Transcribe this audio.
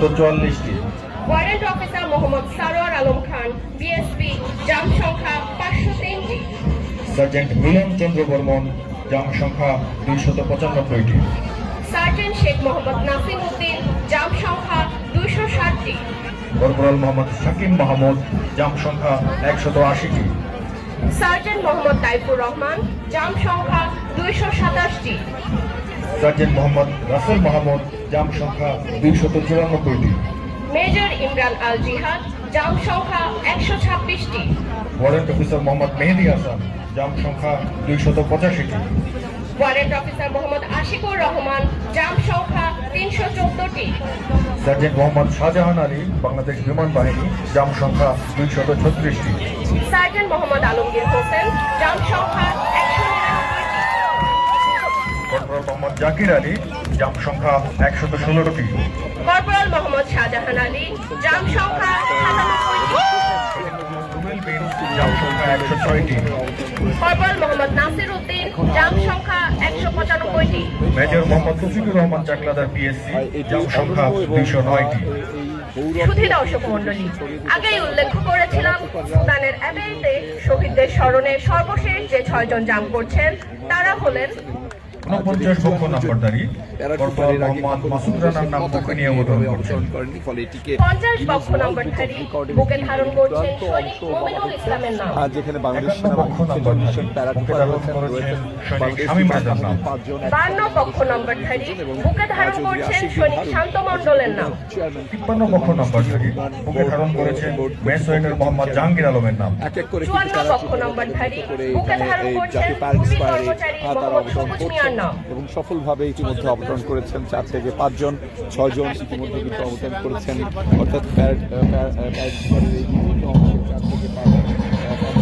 244টি। Warrant officer Mohammad Sarwar Alam Khan, BSP, জাম সংখ্যা 503টি। Sergeant মিলন চন্দ্র বর্মন, জাম সংখ্যা 295টি। Sergeant Sheikh Mohammad Nasim Uddin, জাম সংখ্যা 260টি। কর্পোরাল মোহাম্মদ শাকিম মাহমুদ, জাম সংখ্যা 180টি। সার্জেন্ট মোহাম্মদ তাইফুর রহমান, জাম সংখ্যা 227টি। সার্জেন্ট মোহাম্মদ রাসেল মাহমুদ, জাম সংখ্যা 294টি। মেজর ইমরান আল জিহাদ, জাম সংখ্যা 126টি। ওয়ারেন্ট অফিসার মোহাম্মদ মেহেদি হাসান, জাম সংখ্যা 285টি। ওয়ারেন্ট অফিসার মোহাম্মদ আশিকুর রহমান, জাম সংখ্যা 314টি। সার্জেন্ট মোহাম্মদ শাহজাহান আলী, বাংলাদেশ বিমান বাহিনী, জাম সংখ্যা 236টি। সার্জেন্ট মোহাম্মদ আলমগীর হোসেন, জাম সংখ্যা 199টি। কর্পোরাল মোহাম্মদ জাকির আলী, জাম সংখ্যা 116টি। কর্পোরাল মোহাম্মদ শাহজাহান আলী, জাম সংখ্যা 97টি। রুবেল বিন, জাম সংখ্যা 106টি। কর্পোরাল মোহাম্মদ নাসির উদ্দিন, জাম সংখ্যা 195টি। মেজর মোহাম্মদ তৌফিকুর রহমান চাকলাদার, পিএসসি, জাম সংখ্যা 209টি। সুধী দর্শক মণ্ডলী, আগেই উল্লেখ করেছিলাম সুদানের অ্যাবেইতে শহীদদের স্মরণে সর্বশেষ যে 6 জন জাম করছেন তারা হলেন 49 পক্ষ নম্বরধারী কর্পোরাল মোহাম্মদ মাসুদ রানার নাম বুকে নিয়ে অবতরণ করছেন। 50 পক্ষ নম্বরধারী বুকে ধারণ করছেন সৈনিক মমিনুল ইসলামের নাম। যেখানে বাংলাদেশ 51 পক্ষ নম্বরধারী বুকে ধারণ করেছেন সৈনিক শামীম রাজার নাম। 52 পক্ষ নম্বরধারী বুকে ধারণ করছেন সৈনিক শান্ত মণ্ডলের নাম। 53 পক্ষ নম্বরধারী বুকে ধারণ করেছেন মেজর মোহাম্মদ জাহাঙ্গীর আলমের নাম। 54 পক্ষ নম্বরধারী বুকে ধারণ করছেন পুলিশ কর্মচারী মোহাম্মদ সবুজ মিয়ার নাম। এবং সফলভাবে ইতিমধ্যে অবতরণ করেছেন 4 থেকে 5 জন, 6 জন ইতিমধ্যে কিন্তু অবতরণ করেছেন, অর্থাৎ প্যারেড এই বিভিন্ন অংশে 4 থেকে 5